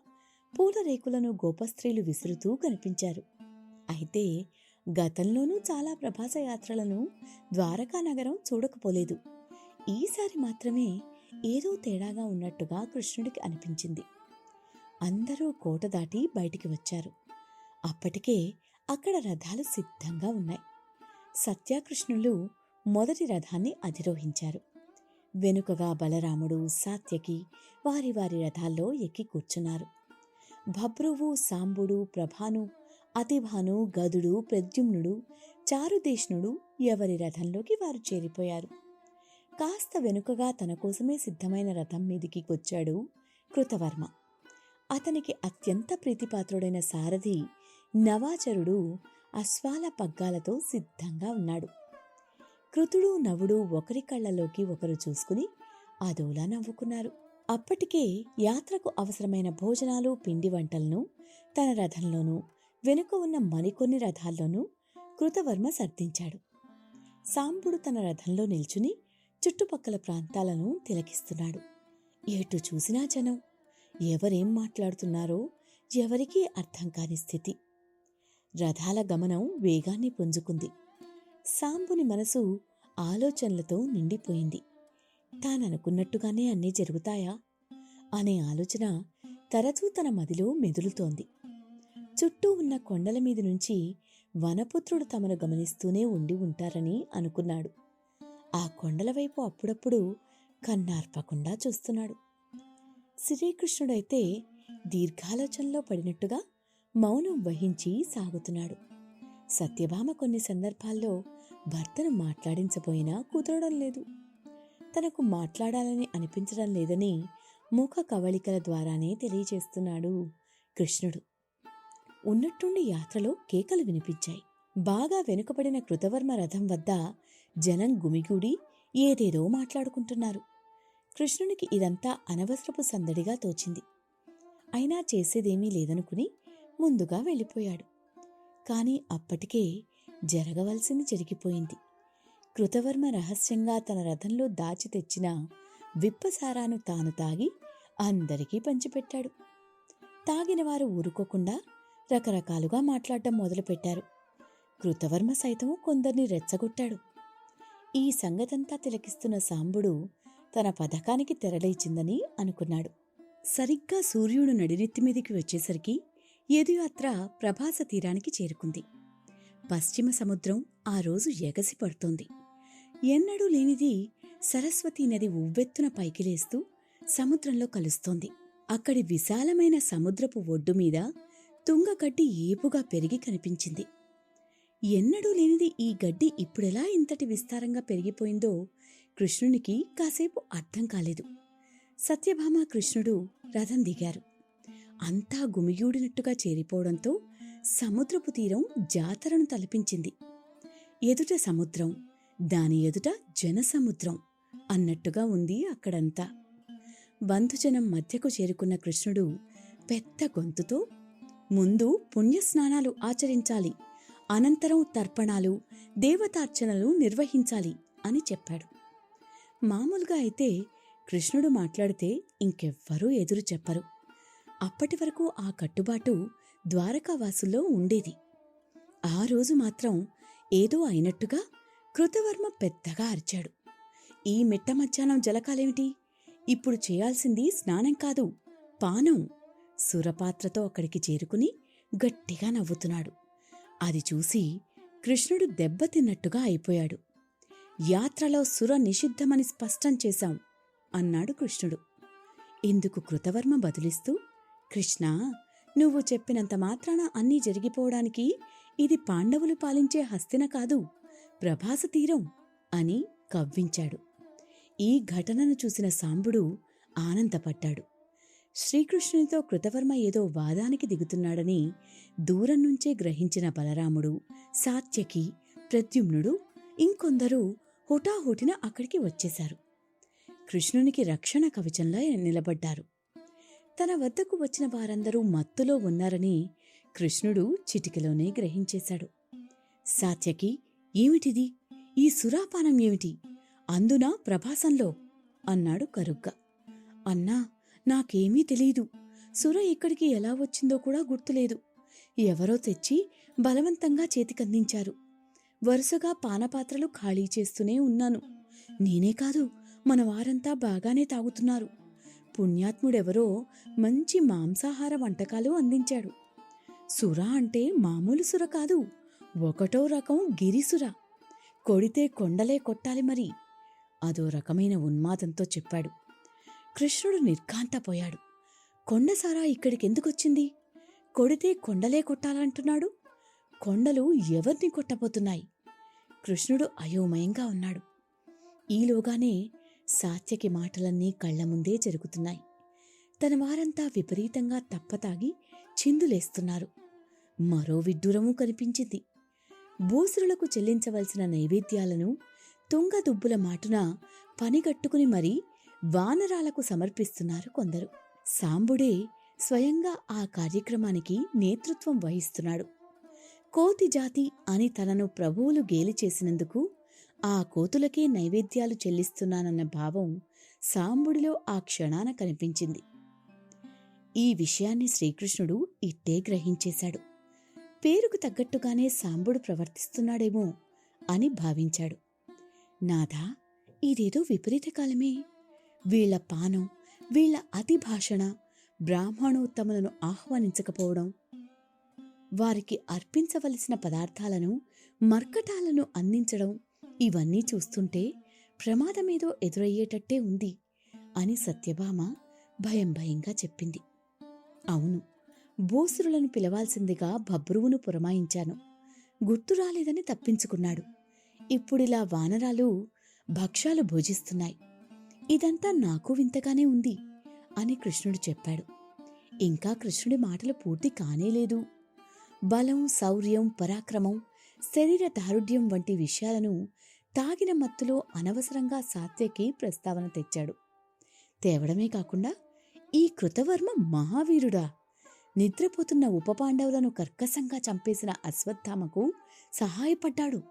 పూలరేకులను గోపస్త్రీలు విసురుతూ కనిపించారు. అయితే గతంలోనూ చాలా ప్రభాసయాత్రలను ద్వారకా నగరం చూడకపోలేదు. ఈసారి మాత్రమే ఏదో తేడాగా ఉన్నట్టుగా కృష్ణుడికి అనిపించింది. అందరూ కోట దాటి బయటికి వచ్చారు. అప్పటికే అక్కడ రథాలు సిద్ధంగా ఉన్నాయి. సత్యకృష్ణులు మొదటి రథాన్ని అధిరోహించారు. వెనుకగా బలరాముడు, సాత్యకి వారి వారి రథాల్లో ఎక్కి కూర్చున్నారు. భబ్రువు, సాంబుడు, ప్రభాను, అతిభాను, గదుడు, ప్రద్యుమ్నుడు, చారుదేష్ణుడు ఎవరి రథంలోకి వారు చేరిపోయారు. కాస్త వెనుకగా తన కోసమే సిద్ధమైన రథం మీదికి వచ్చాడు కృతవర్మ. అతనికి అత్యంత ప్రీతిపాత్రుడైన సారథి నవాచరుడు అశ్వాల పగ్గాలతో సిద్ధంగా ఉన్నాడు. కృతుడు, నవుడు ఒకరి కళ్లలోకి ఒకరు చూసుకుని అదోలా నవ్వుకున్నారు. అప్పటికే యాత్రకు అవసరమైన భోజనాలు, పిండి వంటలను తన రథంలోనూ వెనుక ఉన్న మరికొన్ని రథాల్లోనూ కృతవర్మ సర్దించాడు. సాంబుడు తన రథంలో నిల్చుని చుట్టుపక్కల ప్రాంతాలను తిలకిస్తున్నాడు. ఎటు చూసినా జనం. ఎవరేం మాట్లాడుతున్నారో ఎవరికీ అర్థం కాని స్థితి. రథాల గమనం వేగాన్ని పుంజుకుంది. సాంబుని మనసు ఆలోచనలతో నిండిపోయింది. తాననుకున్నట్టుగానే అన్నీ జరుగుతాయా? అనే ఆలోచన తరచూ తన మదిలో మెదులుతోంది. చుట్టూ ఉన్న కొండల మీద నుంచి వనపుత్రుడు తమను గమనిస్తూనే ఉండి ఉంటారని అనుకున్నాడు. ఆ కొండల వైపు అప్పుడప్పుడు కన్నార్పకుండా చూస్తున్నాడు. శ్రీకృష్ణుడైతే దీర్ఘాలోచనలో పడినట్టుగా మౌనం వహించి సాగుతున్నాడు. సత్యభామ కొన్ని సందర్భాల్లో భర్తను మాట్లాడించబోయినా కుదరడం లేదు. తనకు మాట్లాడాలని అనిపించడం లేదని ముఖ కవళికల ద్వారానే తెలియజేస్తున్నాడు కృష్ణుడు. ఉన్నట్టుండి యాత్రలో కేకలు వినిపించాయి. బాగా వెనుకబడిన కృతవర్మ రథం వద్ద జనం గుమిగూడి ఏదేదో మాట్లాడుకుంటున్నారు. కృష్ణునికి ఇదంతా అనవసరపు సందడిగా తోచింది. అయినా చేసేదేమీ లేదనుకుని ముందుగా వెళ్ళిపోయాడు. కాని అప్పటికే జరగవలసింది జరిగిపోయింది. కృతవర్మ రహస్యంగా తన రథంలో దాచి తెచ్చిన విప్పసారాను తాను తాగి అందరికీ పంచిపెట్టాడు. తాగినవారు ఊరుకోకుండా రకరకాలుగా మాట్లాడటం మొదలుపెట్టారు. కృతవర్మ సైతం కొందరిని రెచ్చగొట్టాడు. ఈ సంగతంతా తిలకిస్తున్న సాంబుడు తన పథకానికి తెరలేచిందని అనుకున్నాడు. సరిగ్గా సూర్యుడు నడినెత్తిమీదికి వచ్చేసరికి యదుయాత్ర ప్రభాస తీరానికి చేరుకుంది. పశ్చిమ సముద్రం ఆ రోజు ఎగసి పడుతోంది. ఎన్నడూ లేనిది సరస్వతీ నది ఉవ్వెత్తున పైకి లేస్తూ సముద్రంలో కలుస్తోంది. అక్కడి విశాలమైన సముద్రపు ఒడ్డుమీద తుంగగడ్డి ఏపుగా పెరిగి కనిపించింది. ఎన్నడూ లేనిది ఈ గడ్డి ఇప్పుడెలా ఇంతటి విస్తారంగా పెరిగిపోయిందో కృష్ణునికి కాసేపు అర్థం కాలేదు. సత్యభామ కృష్ణుడు రథం దిగారు. అంతా గుమిగూడినట్టుగా చేరిపోవడంతో సముద్రపు తీరం జాతరను తలపించింది. ఎదుట సముద్రం, దాని ఎదుట జనసముద్రం అన్నట్టుగా ఉంది అక్కడంతా. బంధుజనం మధ్యకు చేరుకున్న కృష్ణుడు పెద్ద గొంతుతో, ముందు పుణ్యస్నానాలు ఆచరించాలి, అనంతరం తర్పణాలు, దేవతార్చనలు నిర్వహించాలి అని చెప్పాడు. మామూలుగా అయితే కృష్ణుడు మాట్లాడితే ఇంకెవ్వరూ ఎదురు చెప్పరు. అప్పటి వరకు ఆ కట్టుబాటు ద్వారకావాసుల్లో ఉండేది. ఆ రోజు మాత్రం ఏదో అయినట్టుగా కృతవర్మ పెద్దగా అరిచాడు. ఈ మిట్ట మధ్యాహ్నం జలకాలేమిటి? ఇప్పుడు చేయాల్సింది స్నానం కాదు, పానం. సురపాత్రతో అక్కడికి చేరుకుని గట్టిగా నవ్వుతున్నాడు. అది చూసి కృష్ణుడు దెబ్బతిన్నట్టుగా అయిపోయాడు. యాత్రలో సుర నిషిద్ధమని స్పష్టం చేశాం అన్నాడు కృష్ణుడు. ఇందుకు కృతవర్మ బదులిస్తూ, కృష్ణ, నువ్వు చెప్పినంత మాత్రాన అన్నీ జరిగిపోవడానికి ఇది పాండవులు పాలించే హస్తిన కాదు, ప్రభాస తీరం అని కవ్వించాడు. ఈ ఘటనను చూసిన సాంబుడు ఆనందపడ్డాడు. శ్రీకృష్ణునితో కృతవర్మ ఏదో వాదానికి దిగుతున్నాడని దూరం నుంచే గ్రహించిన బలరాముడు, సాత్యకి, ప్రద్యుమ్నుడు ఇంకొందరు హుటాహుటిన అక్కడికి వచ్చేశారు. కృష్ణునికి రక్షణ కవచంలా నిలబడ్డారు. తన వద్దకు వచ్చిన వారందరూ మత్తులో ఉన్నారని కృష్ణుడు చిటికెలోనే గ్రహించేశాడు. సాత్యకి, ఏమిటిది? ఈ సురాపానం ఏమిటి? అందునా ప్రభాసంలో అన్నాడు కరుగ్గా. అన్నా, నాకేమీ తెలీదు. సుర ఇక్కడికి ఎలా వచ్చిందో కూడా గుర్తులేదు. ఎవరో తెచ్చి బలవంతంగా చేతికందించారు. వరుసగా పానపాత్రలు ఖాళీ చేస్తూనే ఉన్నాను. నేనే కాదు, మన వారంతా బాగానే తాగుతున్నారు. పుణ్యాత్ముడెవరో మంచి మాంసాహార వంటకాలు అందించాడు. సుర అంటే మామూలు సుర కాదు, ఒకటో రకం గిరిసుర. కొడితే కొండలే కొట్టాలి మరి. అదో రకమైన ఉన్మాదంతో చెప్పాడు. కృష్ణుడు నిర్ఘాంతపోయాడు. కొండసారా ఇక్కడికెందుకొచ్చింది? కొడితే కొండలే కొట్టాలంటున్నాడు. కొండలు ఎవరిని కొట్టబోతున్నాయి? కృష్ణుడు అయోమయంగా ఉన్నాడు. ఈలోగానే సాత్యకి మాటలన్నీ కళ్ల ముందే జరుగుతున్నాయి. తన వారంతా విపరీతంగా తప్పతాగి చిందులేస్తున్నారు. మరో విడ్డూరమూ కనిపించింది. భూసురులకు చెల్లించవలసిన నైవేద్యాలను తుంగదుబ్బుల మాటున పనిగట్టుకుని మరీ వానరాలకు సమర్పిస్తున్నారు కొందరు. సాంబుడే స్వయంగా ఆ కార్యక్రమానికి నేతృత్వం వహిస్తున్నాడు. కోతి జాతి అని తనను ప్రభువులు గేలి చేసినందుకు ఆ కోతులకే నైవేద్యాలు చెల్లిస్తున్నానన్న భావం సాంబుడిలో ఆ క్షణాన కనిపించింది. ఈ విషయాన్ని శ్రీకృష్ణుడు ఇట్టే గ్రహించేశాడు. పేరుకు తగ్గట్టుగానే సాంబుడు ప్రవర్తిస్తున్నాడేమో అని భావించాడు. నాథా, ఇదేదో విపరీత కాలమే. వీళ్ల పానం, వీళ్ల అతి భాషణ, బ్రాహ్మణోత్తములను ఆహ్వానించకపోవడం, వారికి అర్పించవలసిన పదార్థాలను, మర్కటాలను అందించడం, ఇవన్నీ చూస్తుంటే ప్రమాదమేదో ఎదురయ్యేటట్టే ఉంది అని సత్యభామ భయం భయంగా చెప్పింది. అవును, భూసురులను పిలవాల్సిందిగా బభ్రువును పురమాయించాను. గుర్తు రాలేదని తప్పించుకున్నాడు. ఇప్పుడిలా వానరాలు భక్ష్యాలు భోజిస్తున్నాయి. ఇదంతా నాకు వింతగానే ఉంది అని కృష్ణుడు చెప్పాడు. ఇంకా కృష్ణుడి మాటలు పూర్తి కానేలేదు. బలం, శౌర్యం, పరాక్రమం, శరీర దారుఢ్యం వంటి విషయాలను తాగిన మత్తులో అనవసరంగా సాత్యకి ప్రస్తావన తెచ్చాడు. తేవడమే కాకుండా, ఈ కృతవర్మ మహావీరుడా, నిద్రపోతున్న ఉపపాండవులను కర్కశంగా చంపేసిన అశ్వత్థామకు సహాయపడ్డాడు.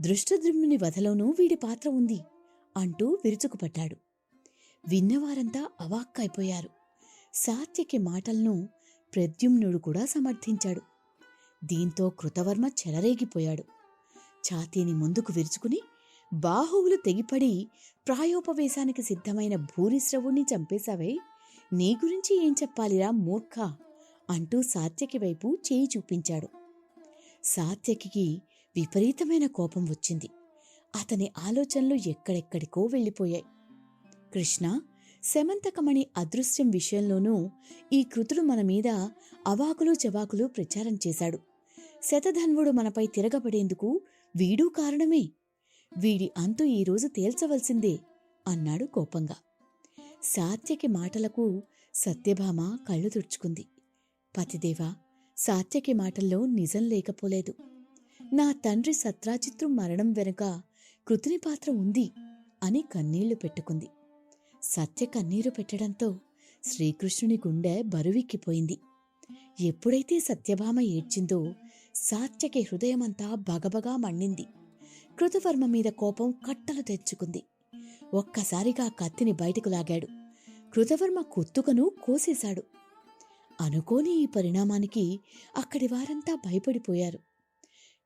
దృష్టద్యుమ్నుని వధలోనూ వీడి పాత్ర ఉంది అంటూ విరుచుకుపడ్డాడు. విన్నవారంతా అవాక్కైపోయారు. సాత్యకి మాటలను ప్రద్యుమ్నుడు కూడా సమర్థించాడు. దీంతో కృతవర్మ చెలరేగిపోయాడు. ఛాతీని ముందుకు విరుచుకుని, బాహువులు తెగిపడి ప్రాయోపవేశానికి సిద్ధమైన భూరిశ్రవుణ్ణి చంపేశావే, నీ గురించి ఏం చెప్పాలిరా మూర్ఖ అంటూ సాత్యకి వైపు చేయి చూపించాడు. సాత్యకి విపరీతమైన కోపం వచ్చింది. అతని ఆలోచనలు ఎక్కడెక్కడికో వెళ్ళిపోయాయి. కృష్ణ, శమంతకమణి అదృశ్యం విషయంలోనూ ఈ కృతుడు మన మీద అవాకులు చవాకులు ప్రచారం చేశాడు. శతధన్వుడు మనపై తిరగబడేందుకు వీడూ కారణమే. వీడి అంతు ఈరోజు తేల్చవలసిందే అన్నాడు కోపంగా. సాత్యకి మాటలకు సత్యభామ కళ్ళు తుడుచుకుంది. పతిదేవా, సాత్యకి మాటల్లో నిజం లేకపోలేదు. నా తండ్రి సత్రాజిత్తు మరణం వెనుక కృతుని పాత్ర ఉంది అని కన్నీళ్లు పెట్టుకుంది. సత్య కన్నీరు పెట్టడంతో శ్రీకృష్ణుని గుండె బరువెక్కిపోయింది. ఎప్పుడైతే సత్యభామ ఏడ్చిందో సాత్యకి హృదయమంతా బగబగా మండింది. కృతవర్మ మీద కోపం కట్టలు తెచ్చుకుంది. ఒక్కసారిగా కత్తిని బయటకు లాగాడు. కృతవర్మ కుత్తుకను కోసేశాడు. అనుకోని ఈ పరిణామానికి అక్కడి వారంతా భయపడిపోయారు.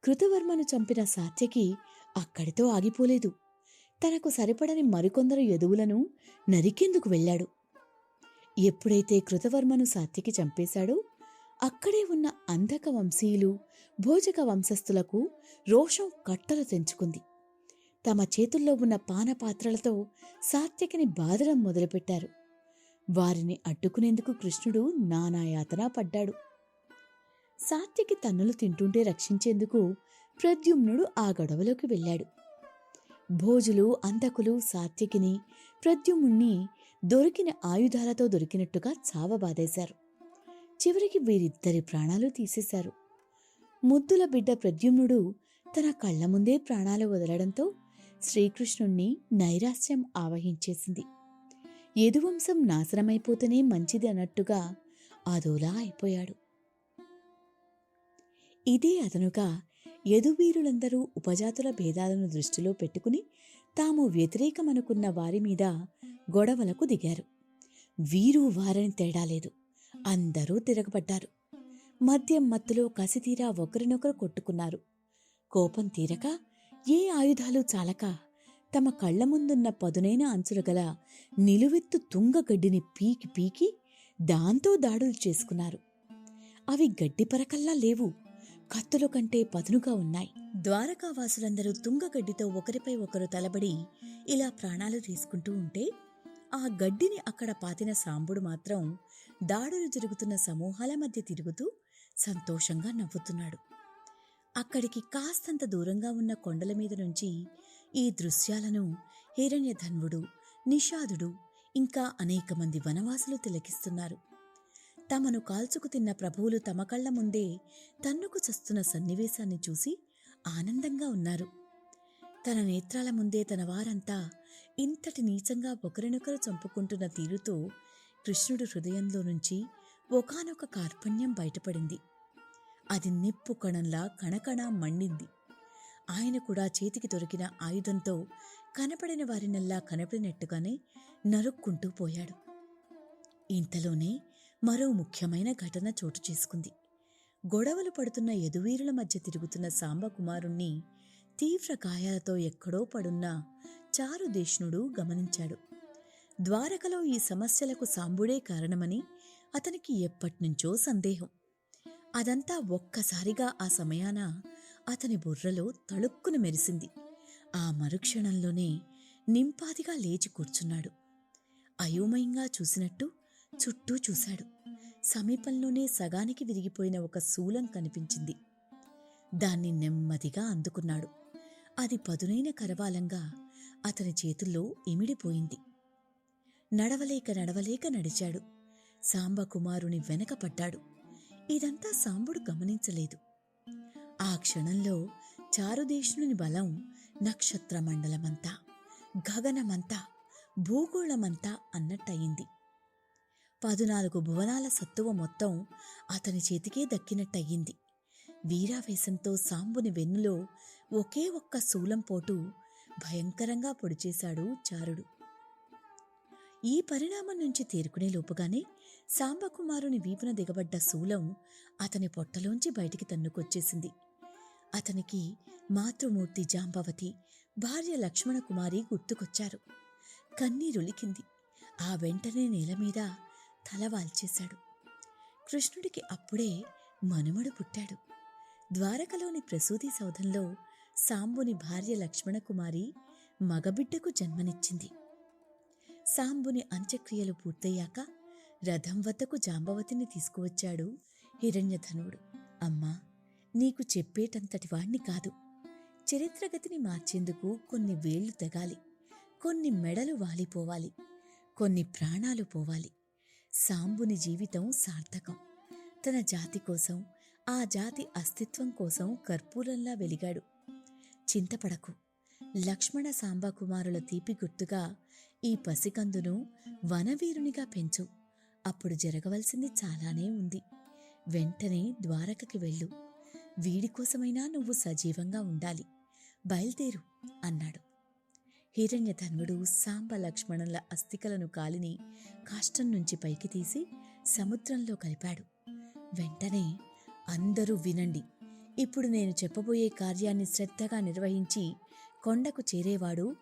కృతవర్మను చంపిన సాత్యకి అక్కడితో ఆగిపోలేదు. తనకు సరిపడని మరికొందరు యదువులను నరికేందుకు వెళ్ళాడు. ఎప్పుడైతే కృతవర్మను సాత్యకి చంపేశాడో అక్కడే ఉన్న అంధక వంశీయులు, భోజక వంశస్థులకు రోషం కట్టలు తెంచుకుంది. తమ చేతుల్లో ఉన్న పానపాత్రలతో సాత్యకిని బాధడం మొదలుపెట్టారు. వారిని అడ్డుకునేందుకు కృష్ణుడు నానాయాతన పడ్డాడు. సాత్యకి తన్నులు తింటుంటే రక్షించేందుకు ప్రద్యుమ్నుడు ఆ గొడవలోకి వెళ్ళాడు. భోజులు, అంధకులు సాత్యకిని, ప్రద్యుమ్నుణ్ణి దొరికిన ఆయుధాలతో దొరికినట్టుగా చావబాదేశారు. చివరికి వీరిద్దరి ప్రాణాలు తీసేశారు. ముద్దుల బిడ్డ ప్రద్యుమ్నుడు తన కళ్ల ముందే ప్రాణాలు వదలడంతో శ్రీకృష్ణుణ్ణి నైరాశ్యం ఆవహించేసింది. యదువంశం నాశనమైపోతేనే మంచిది అన్నట్టుగా అదోలా అయిపోయాడు. ఇదే అదనుగా యదువీరులందరూ ఉపజాతుల భేదాలను దృష్టిలో పెట్టుకుని తాము వ్యతిరేకమనుకున్న వారి మీద గొడవలకు దిగారు. వీరు వారని తేడా లేదు. అందరూ తిరగబడ్డారు. మద్యం మత్తులో కసితీరా ఒకరినొకరు కొట్టుకున్నారు. కోపం తీరక, ఏ ఆయుధాలు చాలక తమ కళ్ల ముందున్న పదునైన అంచులు గల నిలువెత్తు తుంగగడ్డిని పీకి పీకి దాంతో దాడులు చేసుకున్నారు. అవి గడ్డి పరకల్లా లేవు, కత్తుల కంటే పదునుగా ఉన్నాయి. ద్వారకావాసులందరూ తుంగగడ్డితో ఒకరిపై ఒకరు తలబడి ఇలా ప్రాణాలు తీసుకుంటూ ఉంటే, ఆ గడ్డిని అక్కడ పాతిన సాంబుడు మాత్రం దాడులు జరుగుతున్న సమూహాల మధ్య తిరుగుతూ సంతోషంగా నవ్వుతున్నాడు. అక్కడికి కాస్తంత దూరంగా ఉన్న కొండల మీద నుంచి ఈ దృశ్యాలను హిరణ్యధన్వుడు, నిషాదుడు ఇంకా అనేక మంది వనవాసులు తిలకిస్తున్నారు. తమను కాల్చుకు తిన్న ప్రభువులు తమ కళ్ల ముందే తన్నుకు చస్తున్న సన్నివేశాన్ని చూసి ఆనందంగా ఉన్నారు. తన నేత్రాల ముందే తన వారంతా ఇంతటి నీచంగా ఒకరినొకరు చంపుకుంటున్న తీరుతో కృష్ణుడు హృదయంలో నుంచి ఒకానొక కార్పణ్యం బయటపడింది. అది నిప్పు కణంలా కణకణ మండింది. ఆయన కూడా చేతికి దొరికిన ఆయుధంతో కనపడిన వారినల్లా కనపడినట్టుగానే నరుక్కుంటూ పోయాడు. ఇంతలోనే మరో ముఖ్యమైన ఘటన చోటు చేసుకుంది. గొడవలు పడుతున్న యదువీరుల మధ్య తిరుగుతున్న సాంబకుమారుణ్ణి తీవ్ర గాయాలతో ఎక్కడో పడున్న చారుదేష్ణుడు గమనించాడు. ద్వారకలో ఈ సమస్యలకు సాంబుడే కారణమని అతనికి ఎప్పటినుంచో సందేహం. అదంతా ఒక్కసారిగా ఆ సమయాన అతని బుర్రలో తళుక్కున మెరిసింది. ఆ మరుక్షణంలోనే నింపాదిగా లేచి కూర్చున్నాడు. అయోమయంగా చూసినట్టు చుట్టూ చూశాడు. సమీపంలోనే సగానికి విరిగిపోయిన ఒక శూలం కనిపించింది. దాన్ని నెమ్మదిగా అందుకున్నాడు. అది పదునైన కరవాలంగా అతని చేతుల్లో ఇమిడిపోయింది. నడవలేక నడిచాడు. సాంబకుమారుని వెనక పడ్డాడు. ఇదంతా సాంబుడు గమనించలేదు. ఆ క్షణంలో చారుదేశుని బలం నక్షత్రమండలమంతా, గగనమంతా, భూగోళమంతా అన్నట్టయింది. 14 భువనాల సత్తువ మొత్తం అతని చేతికే దక్కినట్టయింది. వీరావేశంతో సాంబుని వెన్నులో ఒకే ఒక్క శూలం పోటు భయంకరంగా పొడిచేశాడు చారుడు. ఈ పరిణామం నుంచి తేరుకునే లోపుగానే సాంబకుమారుని వీపున దిగబడ్డ శూలం అతని పొట్టలోంచి బయటికి తన్నుకొచ్చేసింది. అతనికి మాతృమూర్తి జాంబవతి, భార్య లక్ష్మణకుమారి గుర్తుకొచ్చారు. కన్నీరులికింది. ఆ వెంటనే నేలమీద తల వాల్చేశాడు. కృష్ణుడికి అప్పుడే మనుమడు పుట్టాడు. ద్వారకలోని ప్రసూతి సౌధంలో సాంబుని భార్య లక్ష్మణకుమారి మగబిడ్డకు జన్మనిచ్చింది. సాంబుని అంత్యక్రియలు పూర్తయ్యాక రథం వద్దకు జాంబవతిని తీసుకువచ్చాడు హిరణ్యధనుడు. అమ్మా, నీకు చెప్పేటంతటి వాణ్ణి కాదు. చరిత్రగతిని మార్చేందుకు కొన్ని వేళ్లు తెగాలి, కొన్ని మెడలు వాలిపోవాలి, కొన్ని ప్రాణాలు పోవాలి. సాంబుని జీవితం సార్థకం. తన జాతి కోసం, ఆ జాతి అస్తిత్వం కోసం కర్పూరంలా వెలిగాడు. చింతపడకు. లక్ష్మణ సాంబకుమారుల తీపి గుర్తుగా ఈ పసికందును వనవీరునిగా పెంచు. అప్పుడు జరగవలసింది చాలానే ఉంది. వెంటనే ద్వారకకి వెళ్ళు. వీడికోసమైనా నువ్వు సజీవంగా ఉండాలి. బయల్దేరు అన్నాడు. హిరణ్యధనుడు సాంబ లక్ష్మణుల అస్థికలను కాలిని కాష్టం నుంచి పైకి తీసి సముద్రంలో కలిపాడు. వెంటనే, అందరూ వినండి. ఇప్పుడు నేను చెప్పబోయే కార్యాన్ని శ్రద్ధగా నిర్వహించి కొండకు చేరేవాడు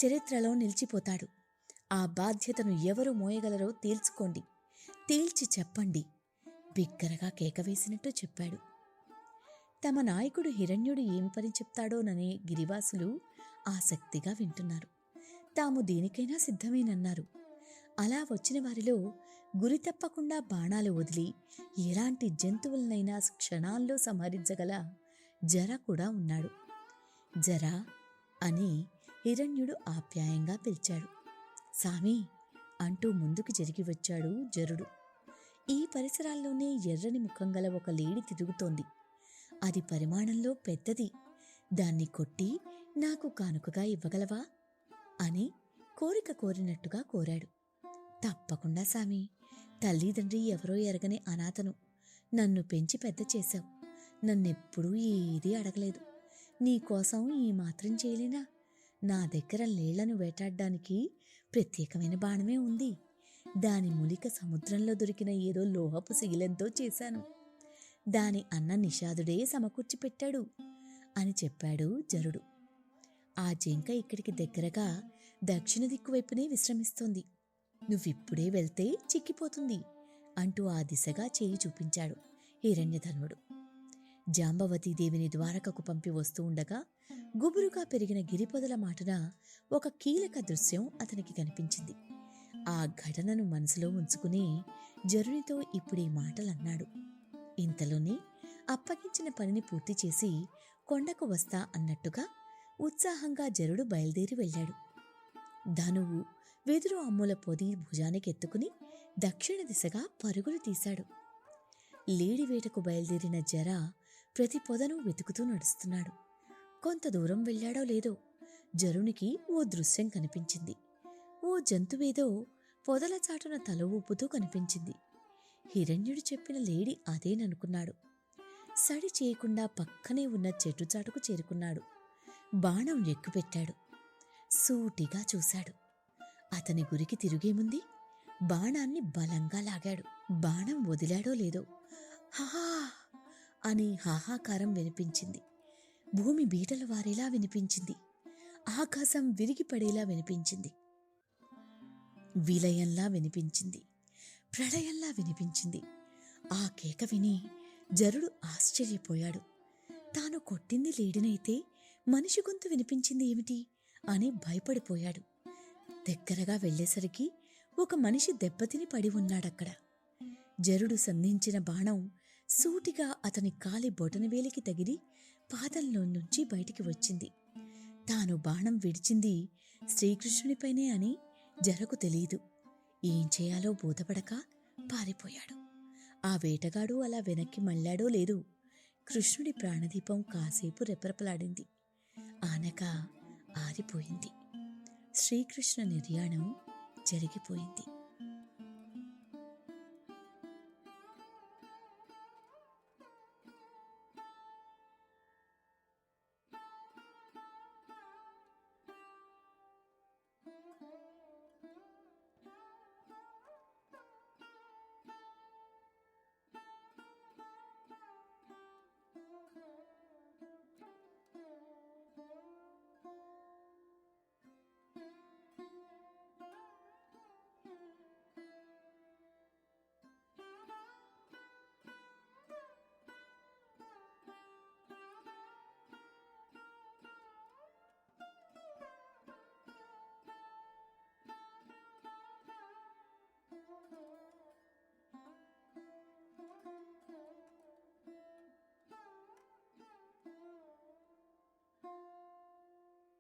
చరిత్రలో నిలిచిపోతాడు. ఆ బాధ్యతను ఎవరు మోయగలరో తేల్చుకోండి, తేల్చి చెప్పండి, బిగ్గరగా కేకవేసినట్టు చెప్పాడు. తమ నాయకుడు హిరణ్యుడు ఏమి పని చెప్తాడోననే గిరివాసులు ఆసక్తిగా వింటున్నారు. తాము దేనికైనా సిద్ధమేనన్నారు. అలా వచ్చిన వారిలో గురి తప్పకుండా బాణాలు వదిలి ఎలాంటి జంతువులనైనా క్షణాల్లో సంహరించగల జర కూడా ఉన్నాడు. జరా అని హిరణ్యుడు ఆప్యాయంగా పిలిచాడు. సామి అంటూ ముందుకు జరిగి వచ్చాడు జరుడు. ఈ పరిసరాల్లోనే ఎర్రని ముఖం గల ఒక లేడి తిరుగుతోంది. అది పరిమాణంలో పెద్దది. దాన్ని కొట్టి నాకు కానుకగా ఇవ్వగలవా అని కోరిక కోరినట్టుగా కోరాడు. తప్పకుండా సామి. తల్లిదండ్రి ఎవరో ఎరగని అనాథను. నన్ను పెంచి పెద్ద చేశావు. నన్నెప్పుడూ ఏదీ అడగలేదు. నీకోసం ఈ మాత్రం చేయలేనా? నా దగ్గర లేళ్లను వేటాడ్డానికి ప్రత్యేకమైన బాణమే ఉంది. దాని మూలిక సముద్రంలో దొరికిన ఏదో లోహపు శీలంతో చేశాను. దాని అన్న నిషాదుడే సమకూర్చి పెట్టాడు అని చెప్పాడు జరుడు. ఆ జింక ఇక్కడికి దగ్గరగా దక్షిణ దిక్కువైపునే విశ్రమిస్తోంది. నువ్విప్పుడే వెళ్తే చిక్కిపోతుంది అంటూ ఆ దిశగా చేయి చూపించాడు హిరణ్యధనుడు. జాంబవతీదేవిని ద్వారకకు పంపి వస్తూ ఉండగా గుబురుగా పెరిగిన గిరిపొదల మాటున ఒక కీలక దృశ్యం అతనికి కనిపించింది. ఆ ఘటనను మనసులో ఉంచుకుని జరునితో ఇప్పుడీ మాటలన్నాడు. ఇంతలోనే అప్పగించిన పనిని పూర్తి చేసి కొండకు వస్తా అన్నట్టుగా ఉత్సాహంగా జరుడు బయలుదేరి వెళ్ళాడు. ధనువు, వెదురు అమ్ముల పొది భుజానికెత్తుకుని దక్షిణ దిశగా పరుగులు తీశాడు. లేడివేటకు బయలుదేరిన జర ప్రతి పొదను వెతుకుతూ నడుస్తున్నాడు. కొంత దూరం వెళ్ళాడో లేదో జరునికి ఓ దృశ్యం కనిపించింది. ఓ జంతువేదో పొదల చాటున తల ఊపుతూ కనిపించింది. హిరణ్యుడు చెప్పిన లేడి అదేననుకున్నాడు. సడి చేయకుండా పక్కనే ఉన్న చెట్టు చాటుకు చేరుకున్నాడు. బాణం ఎక్కుపెట్టాడు. సూటిగా చూశాడు. అతని గురికి తిరిగేముంది బాణాన్ని బలంగా లాగాడు. బాణం వదిలాడో లేదో హహా అని హాహాకారం వినిపించింది. భూమి బీటలు వారేలా వినిపించింది. ఆకాశం విరిగిపడేలా వినిపించింది. విలయంలా వినిపించింది, ప్రళయంలా వినిపించింది. ఆ కేక విని జరుడు ఆశ్చర్యపోయాడు. తాను కొట్టింది లేడినైతే మనిషి గొంతు వినిపించింది ఏమిటి అని భయపడిపోయాడు. దగ్గరగా వెళ్ళేసరికి ఒక మనిషి దెబ్బతిని పడి ఉన్నాడక్కడ. జరుడు సంధించిన బాణం సూటిగా అతని కాలి బొటనవేలికి తగిలి పాదంలో నుంచి బయటికి వచ్చింది. తాను బాణం విడిచింది శ్రీకృష్ణునిపైనే అని జరకు తెలీదు. ఏం చేయాలో బోధపడక పారిపోయాడు. ఆ వేటగాడు అలా వెనక్కి మళ్ళాడో లేదు, కృష్ణుడి ప్రాణదీపం కాసేపు రెపరెపలాడింది. ఆనక ఆరిపోయింది. శ్రీకృష్ణ నిర్యాణం జరిగిపోయింది.